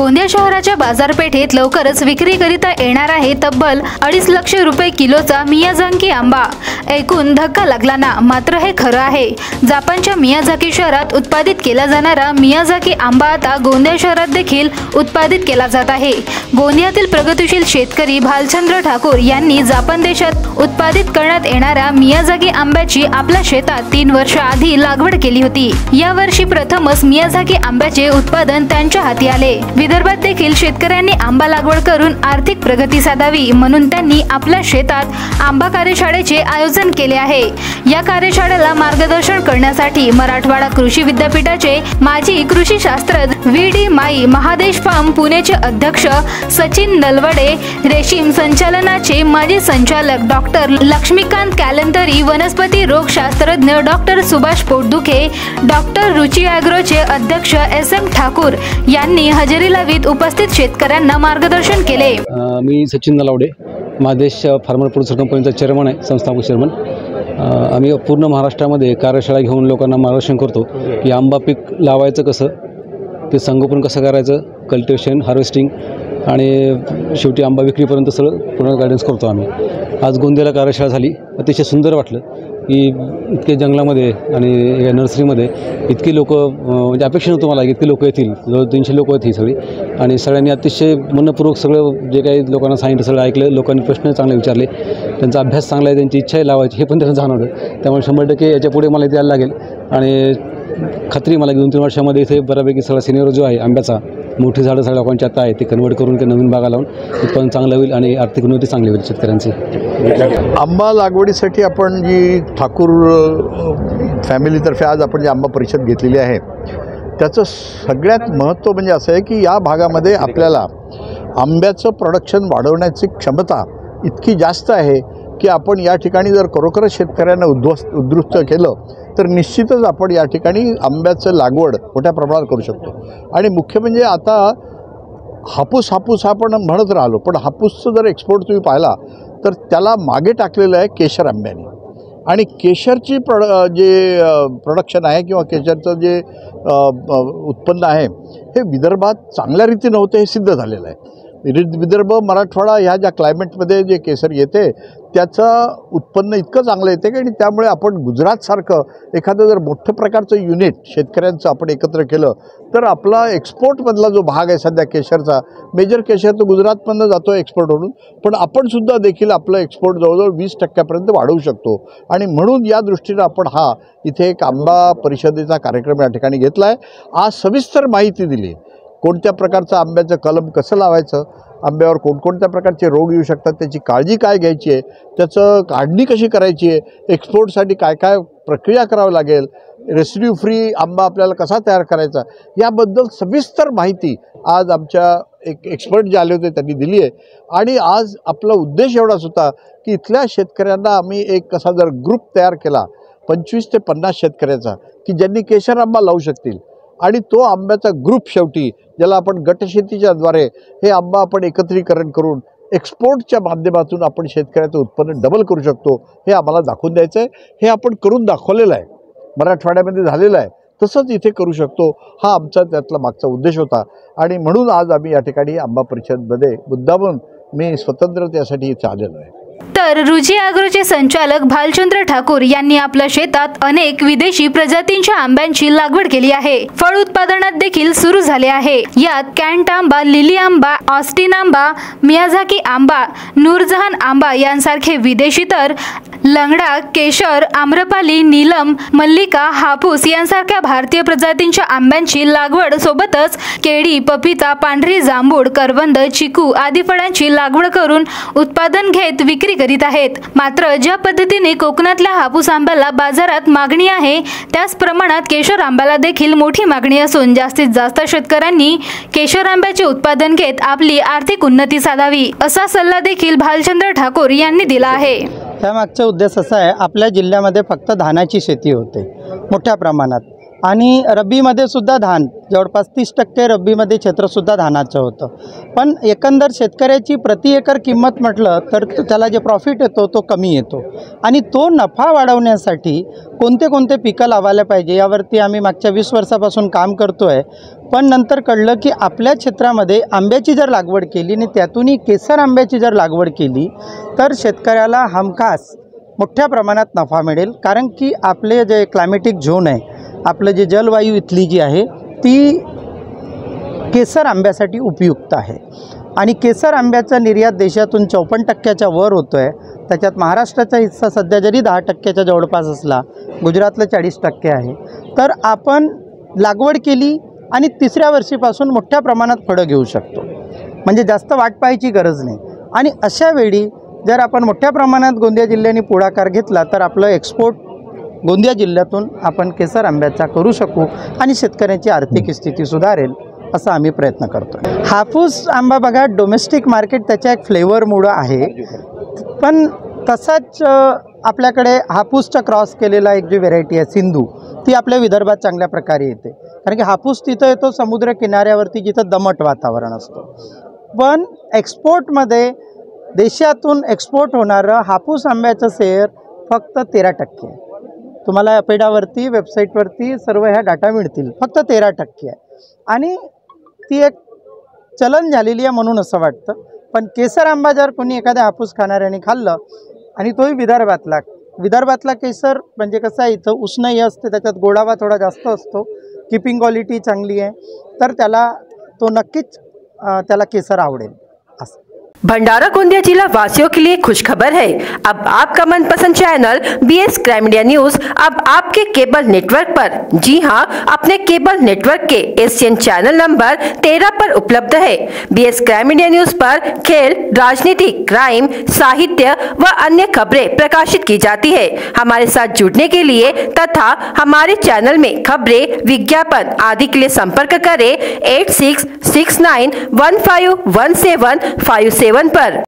गोंदिया शहराच्या बाजारपेठेत लवकरच विक्रीकरिता येणार आहे तब्बल 2.5 लाख रुपये किलोचा मियाझाकी आंबा। ऐकून धक्का लागला ना, मात्र हे खरं आहे। जपानच्या मियाझाकी शहरात उत्पादित केला जाणारा मियाझाकी आंबा आता गोंदिया शहरात देखील उत्पादित केला जात आहे। गोंदियातील प्रगतिशील शेतकरी भालचंद्र ठाकूर यांनी जपान देशात उत्पादित करण्यात येणाऱ्या मियाझाकी आंब्याची आपल्या शेतात 3 वर्ष आधी लागवड केली होती। या वर्षी प्रथमच मियाझाकी आंब्याचे उत्पादन त्यांच्या हाती आले। विदर्भात देखील शेतकऱ्यांनी आंबा लागवड करून आर्थिक प्रगती साधावी म्हणून त्यांनी आपल्या शेतात आंबा कार्यशाळेचे आयोजन केले आहे। या कार्यशाळेला मार्गदर्शन करण्यासाठी मराठवाडा कृषी विद्यापीठाचे माजी कृषी शास्त्रज्ञ VD माई, महादेश फार्म पुणेचे अध्यक्ष सचिन नलवडे, रेशीम संचालनाचे माजी संचालक डॉक्टर लक्ष्मीकांत कॅलेंदरी, वनस्पती रोग शास्त्रज्ञ डॉक्टर सुभाष पोटदुखे, डॉक्टर रुची ॲग्रोचे अध्यक्ष SM ठाकूर यांनी हजेरी लावीत उपस्थित शेतकऱ्यांना मार्गदर्शन केले। मी सचिन नलवडे, महादेश फार्मर प्रोड्युसर कंपनीचा चेअरमन आहे, संस्थापक चेअरमन। आम्ही पूर्ण महाराष्ट्रामध्ये कार्यशाळा घेऊन लोकांना मार्गदर्शन करतो की आंबा पीक लावायचं कसं, ते संगोपन कसं करायचं, कल्टिवेशन, हार्वेस्टिंग आणि शेवटी आंबा विक्रीपर्यंत सगळं पूर्ण गायडन्स करतो आम्ही। आज गोंदियाला कार्यशाळा झाली, अतिशय सुंदर वाटलं की इतके जंगलामध्ये आणि या नर्सरीमध्ये इतकी लोक, म्हणजे अपेक्षा नव्हतं मला की इतके लोक येतील। जवळ 300 लोक आहेत ही सगळी, आणि सगळ्यांनी अतिशय मनपूर्वक सगळं जे काही लोकांना सांगितलं सगळं ऐकलं। लोकांनी प्रश्न चांगले विचारले, त्यांचा अभ्यास चांगला आहे, त्यांची इच्छा आहे लावायची हे पण त्यांना जाणवलं। त्यामुळे 100% याच्या पुढे मला इथे यायला लागेल आणि खात्री मला 2-3 वर्षामध्ये इथे बऱ्यापैकी सगळा सिनियर जो आहे आंब्याचा, मोठी झाडं सगळ्या लोकांच्या आता आहे, ते कन्वर्ट करून ते नवीन बागा लावून उत्पादन चांगलं होईल आणि आर्थिक उन्नती चांगली होईल शेतकऱ्यांची। आंबा लागवडीसाठी आपण जी ठाकूर फॅमिलीतर्फे आज आपण जी आंबा परिषद घेतलेली आहे, त्याचं सगळ्यात महत्त्व म्हणजे असं आहे की या भागामध्ये आपल्याला आंब्याचं प्रोडक्शन वाढवण्याची क्षमता इतकी जास्त आहे की आपण या ठिकाणी जर खरोखरच शेतकऱ्यांना उद्ध्वस्त केलं तर निश्चितच आपण या ठिकाणी आंब्याचं लागवड मोठ्या प्रमाणात करू शकतो। आणि मुख्य म्हणजे आता हापूस हा आपण म्हणत राहिलो, पण हापूसचं जर एक्सपोर्ट तुम्ही पाहिला तर त्याला मागे टाकलेलं आहे केशर आंब्याने। आणि केशरची प्रोडक्शन आहे किंवा केशरचं जे उत्पन्न आहे हे विदर्भात चांगल्या रीतीने होते, हे सिद्ध झालेलं आहे। विदर्भ, मराठवाडा ह्या ज्या क्लायमेटमध्ये जे केसर येते त्याचं उत्पन्न इतकं चांगलं येते की, आणि त्यामुळे आपण गुजरातसारखं एखादं जर मोठं प्रकारचं युनिट शेतकऱ्यांचं आपण एकत्र केलं तर आपला एक्सपोर्टमधला जो भाग आहे सध्या केशरचा, मेजर केशर तो गुजरातमधनं जातो एक्सपोर्ट होऊन, पण आपणसुद्धा देखील आपलं एक्सपोर्ट जवळजवळ 20% वाढवू शकतो। आणि म्हणून या दृष्टीनं आपण हा इथे एक आंबा परिषदेचा कार्यक्रम या ठिकाणी घेतला आहे। आज सविस्तर माहिती दिली, कोणत्या प्रकारचं आंब्याचं कलम कसं लावायचं, आंब्यावर कोणकोणत्या प्रकारचे रोग येऊ शकतात, त्याची काळजी काय घ्यायची आहे, त्याचं काढणी कशी करायची आहे, एक्सपोर्टसाठी काय काय प्रक्रिया करावी लागेल, रेसिड्यू फ्री आंबा आपल्याला कसा तयार करायचा, याबद्दल सविस्तर माहिती आज आमच्या एक एक्सपर्ट जे आले होते त्यांनी दिली आहे। आणि आज आपला उद्देश एवढाच होता की इथल्या शेतकऱ्यांना आम्ही एक कसा जर ग्रुप तयार केला 25 ते 50 शेतकऱ्याचा की ज्यांनी केशर आंबा लावू शकतील, आणि तो आंब्याचा ग्रुप शेवटी ज्याला आपण गटशेतीच्या द्वारे हे आंबा आपण एकत्रीकरण करून एक्सपोर्टच्या माध्यमातून आपण शेतकऱ्याचं उत्पन्न डबल करू शकतो, हे आम्हाला दाखवून द्यायचं आहे। हे आपण करून दाखवलेलं आहे, मराठवाड्यामध्ये झालेलं आहे, तसंच इथे करू शकतो, हा आमचा त्यातला मागचा उद्देश होता। आणि म्हणून आज आम्ही या ठिकाणी आंबा परिषदमध्ये मुद्दामून मी स्वतंत्र त्यासाठी इथे आलेलो आहे। तर रुची ॲग्रोचे संचालक भालचंद्र ठाकूर यांनी आपल्या शेतात अनेक विदेशी प्रजातींच्या आंब्यांची लागवड केली आहे। फळ उत्पादनात देखील सुरू झाले आहे। यात कॅन्ट आंबा, लिली आंबा, ऑस्टिन आंबा, मियाझाकी आंबा, नूरजहान आंबा यांसारखे विदेशी, तर लंगडा, केशर, आम्रपाली, नीलम, मल्लिका, हापूस यांसारख्या भारतीय प्रजातींच्या आंब्यांची लागवड सोबतच केळी, पपिता, पांढरी जांभूळ, करवंद, चिकू आदी फळांची लागवड करून उत्पादन घेत विक्री करीत आहेत। मात्र ज्या पद्धतीने कोकणातल्या हापूस आंब्याला बाजारात मागणी आहे, त्याच प्रमाणात केशर आंब्याला देखील मोठी मागणी असून जास्तीत जास्त शेतकऱ्यांनी केशर आंब्याचे उत्पादन घेत आपली आर्थिक उन्नती साधावी, असा सल्ला देखील भालचंद्र ठाकूर यांनी दिला आहे। त्यामागचा उद्देश असा आहे, आपल्या जिल्ह्यामध्ये फक्त धानाची शेती होते मोठ्या प्रमाणात, आणि रब्बीमध्ये सुद्धा धान जवळपास 30% रब्बीमध्ये क्षेत्रसुद्धा धानाचं होतं. पण एकंदर शेतकऱ्याची प्रति एकर किंमत म्हटलं तर त्याला जे प्रॉफिट येतो तो कमी येतो आणि तो नफा वाढवण्यासाठी कोणते कोणते पिकं लावायला पाहिजे यावरती आम्ही मागच्या 20 वर्षापासून काम करतो आहे. पण नंतर कळलं की आपल्या क्षेत्रामध्ये आंब्याची जर लागवड केली आणि त्यातूनही केसर आंब्याची जर लागवड केली तर शेतकऱ्याला हमखास मोठ्या प्रमाणात नफा मिळेल. कारण की आपले जे क्लायमेटिक झोन आहे, आपलं जे जलवायू इथली जी आहे ती केसर आंब्यासाठी उपयुक्त आहे आणि केसर आंब्याचा निर्यात देशातून 54% वर होतो आहे. त्याच्यात महाराष्ट्राचा हिस्सा सध्या जरी 10% जवळपास असला, गुजरातला 40% आहे. तर आपण लागवड केली आणि 3ऱ्या वर्षीपासून मोठ्या प्रमाणात फळं घेऊ शकतो, म्हणजे जास्त वाट पाहायची गरज नाही. आणि अशा वेळी जर आपण मोठ्या प्रमाणात गोंदिया जिल्ह्याने पुढाकार घेतला तर आपलं एक्सपोर्ट गोंदिया जिल्ह्यातून आपण केसर आंब्याचा करू शकू आणि शेतकऱ्यांची आर्थिक स्थिती सुधारेल असा आम्ही प्रयत्न करतो. हापूस आंबा बघा, डोमेस्टिक मार्केट त्याच्या एक फ्लेवरमुळं आहे, पण तसाच आपल्याकडे हापूसचा क्रॉस केलेला एक जी व्हेरायटी आहे सिंधू, ती आपल्या विदर्भात चांगल्या प्रकारे येते. कारण की हापूस तिथं येतो समुद्र किनाऱ्यावरती जिथं दमट वातावरण असतं. पण एक्सपोर्टमध्ये देशातून एक्सपोर्ट होणारं हापूस आंब्याचं शेअर फक्त 13% आहे. तुम्हाला अपेडावरती वेबसाईटवरती सर्व ह्या डाटा मिळतील. फक्त 13% आहे आणि ती एक चलन झालेली आहे म्हणून असं वाटतं. पण केसर आंबा जर कोणी एखाद्या हापूस खाणाऱ्याने खाल्लं आणि तोही विदर्भातला केसर म्हणजे कसं आहे, इथं उष्णही असते, त्याच्यात गोडावा थोडा जास्त असतो, किपिंग क्वालिटी चांगली आहे, तर त्याला तो नक्कीच त्याला केसर आवडेल. असं भंडारा गोंदिया जिला वासियों के लिए खुशखबर है। अब आपका मनपसंद channel BS crime India news अब आपके केबल नेटवर्क पर, जी हां, अपने केबल नेटवर्क के एशियन चैनल नंबर 13 पर उपलब्ध है। BS क्राइम इंडिया न्यूज पर खेल, राजनीति, क्राइम, साहित्य व अन्य खबरें प्रकाशित की जाती है। हमारे साथ जुड़ने के लिए तथा हमारे चैनल में खबरें, विज्ञापन आदि के लिए संपर्क करें 8669151757 पर।